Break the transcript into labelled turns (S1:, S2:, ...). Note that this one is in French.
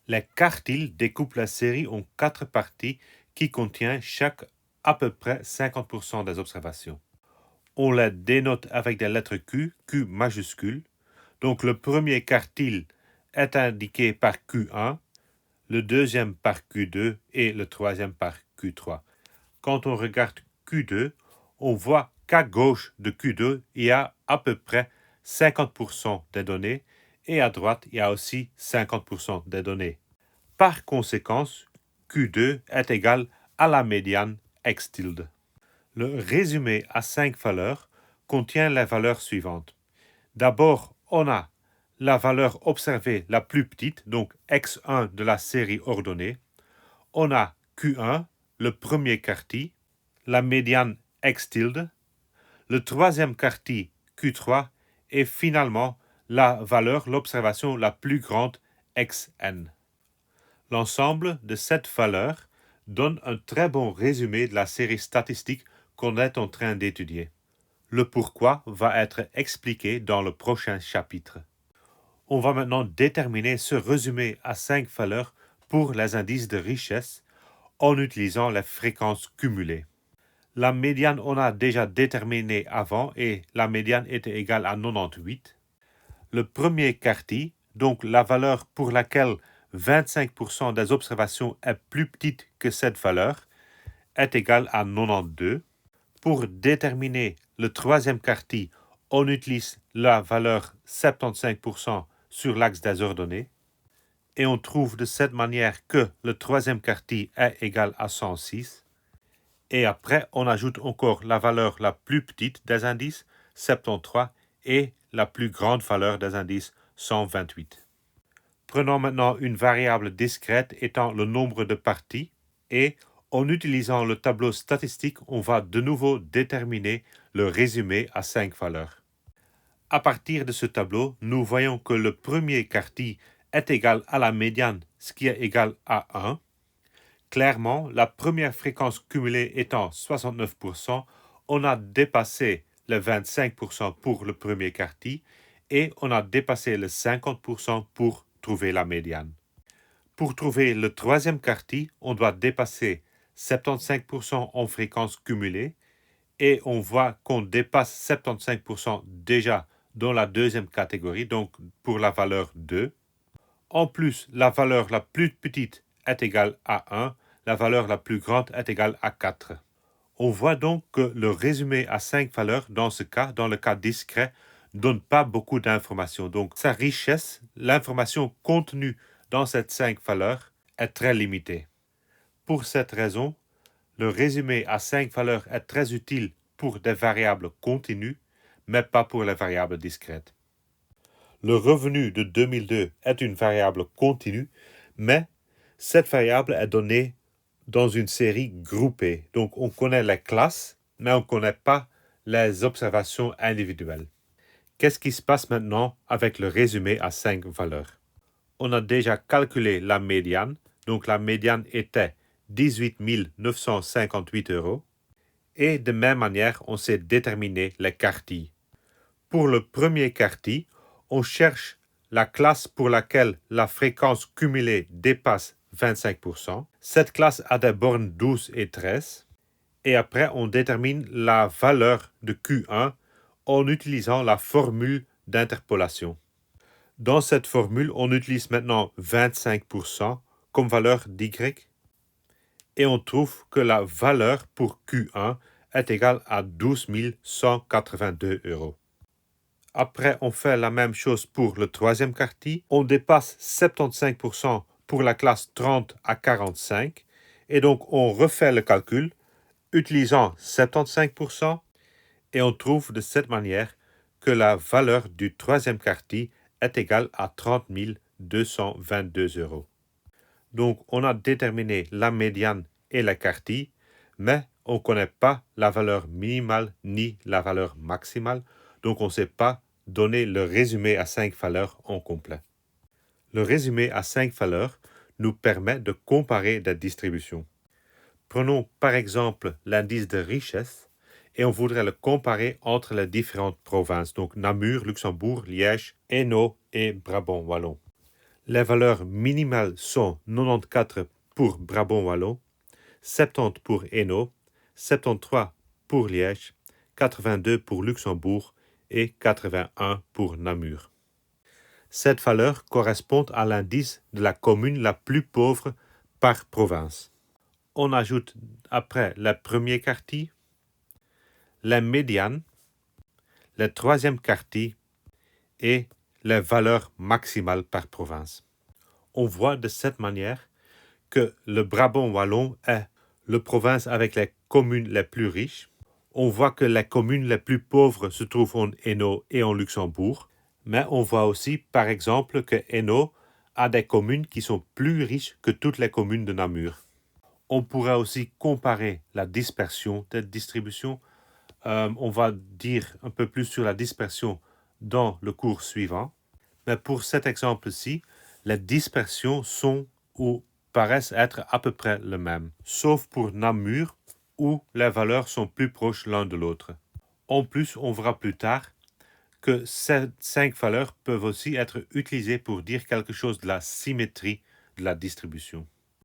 S1: Les quartiles découpent la série en 4 parties qui contiennent chaque à peu près 50% des observations. On les dénote avec des lettres Q, Q majuscule. Donc le premier quartile est indiqué par Q1, le deuxième par Q2 et le troisième par Q3. Quand on regarde Q2, on voit qu'à gauche de Q2, il y a à peu près 50% des données et à droite, il y a aussi 50% des données. Par conséquent, Q2 est égal à la médiane X tilde. Le résumé à 5 valeurs contient les valeurs suivantes. D'abord, on a la valeur observée la plus petite, donc X1 de la série ordonnée. On a Q1, le premier quartile, la médiane X tilde, le troisième quartile Q3 et finalement l'observation la plus grande Xn. L'ensemble de cette valeur donne un très bon résumé de la série statistique qu'on est en train d'étudier. Le pourquoi va être expliqué dans le prochain chapitre. On va maintenant déterminer ce résumé à 5 valeurs pour les indices de richesse en utilisant les fréquences cumulées. La médiane, on a déjà déterminé avant et la médiane était égale à 98. Le premier quartile, donc la valeur pour laquelle 25% des observations est plus petite que cette valeur, est égale à 92. Pour déterminer le troisième quartile, on utilise la valeur 75% sur l'axe des ordonnées et on trouve de cette manière que le troisième quartile est égal à 106. Et après, on ajoute encore la valeur la plus petite des indices, 73, et la plus grande valeur des indices, 128. Prenons maintenant une variable discrète étant le nombre de parties et en utilisant le tableau statistique, on va de nouveau déterminer le résumé à 5 valeurs. À partir de ce tableau, nous voyons que le premier quartile est égal à la médiane, ce qui est égal à 1. Clairement, la première fréquence cumulée étant 69%, on a dépassé les 25% pour le premier quartile et on a dépassé les 50% pour trouver la médiane. Pour trouver le troisième quartile, on doit dépasser 75% en fréquence cumulée et on voit qu'on dépasse 75% déjà dans la deuxième catégorie, donc pour la valeur 2. En plus, la valeur la plus petite est égale à 1, la valeur la plus grande est égale à 4. On voit donc que le résumé à 5 valeurs, dans ce cas, dans le cas discret, ne donne pas beaucoup d'informations. Donc sa richesse, l'information contenue dans ces 5 valeurs, est très limitée. Pour cette raison, le résumé à 5 valeurs est très utile pour des variables continues, mais pas pour les variables discrètes. Le revenu de 2002 est une variable continue, mais cette variable est donnée dans une série groupée. Donc on connaît les classes, mais on ne connaît pas les observations individuelles. Qu'est-ce qui se passe maintenant avec le résumé à 5 valeurs? On a déjà calculé la médiane, donc la médiane était 18 958 €. Et de même manière, on sait déterminer les quartiles. Pour le premier quartile, on cherche la classe pour laquelle la fréquence cumulée dépasse 25%. Cette classe a des bornes 12 et 13. Et après, on détermine la valeur de Q1 en utilisant la formule d'interpolation. Dans cette formule, on utilise maintenant 25% comme valeur d'Y. Et on trouve que la valeur pour Q1 est égale à 12 182 €. Après, on fait la même chose pour le troisième quartile. On dépasse 75% pour la classe 30 à 45. Et donc, on refait le calcul utilisant 75% et on trouve de cette manière que la valeur du troisième quartile est égale à 30 222 €. Donc, on a déterminé la médiane et la quartile, mais on ne connaît pas la valeur minimale ni la valeur maximale. Donc, on ne sait pas donner le résumé à 5 valeurs en complet. Le résumé à 5 valeurs nous permet de comparer des distributions. Prenons par exemple l'indice de richesse et on voudrait le comparer entre les différentes provinces, donc Namur, Luxembourg, Liège, Hainaut et Brabant wallon. Les valeurs minimales sont 94 pour Brabant-Wallon, 70 pour Hainaut, 73 pour Liège, 82 pour Luxembourg et 81 pour Namur. Cette valeur correspond à l'indice de la commune la plus pauvre par province. On ajoute après le premier quartier, la médiane, le troisième quartier et les valeurs maximales par province. On voit de cette manière que le Brabant wallon est la province avec les communes les plus riches. On voit que les communes les plus pauvres se trouvent en Hainaut et en Luxembourg. Mais on voit aussi, par exemple, que Hainaut a des communes qui sont plus riches que toutes les communes de Namur. On pourrait aussi comparer la dispersion de distribution. On va dire un peu plus sur la dispersion dans le cours suivant. Mais pour cet exemple-ci, les dispersions sont ou paraissent être à peu près les mêmes, sauf pour Namur, où les valeurs sont plus proches l'un de l'autre. En plus, on verra plus tard que ces 5 valeurs peuvent aussi être utilisées pour dire quelque chose de la symétrie de la distribution.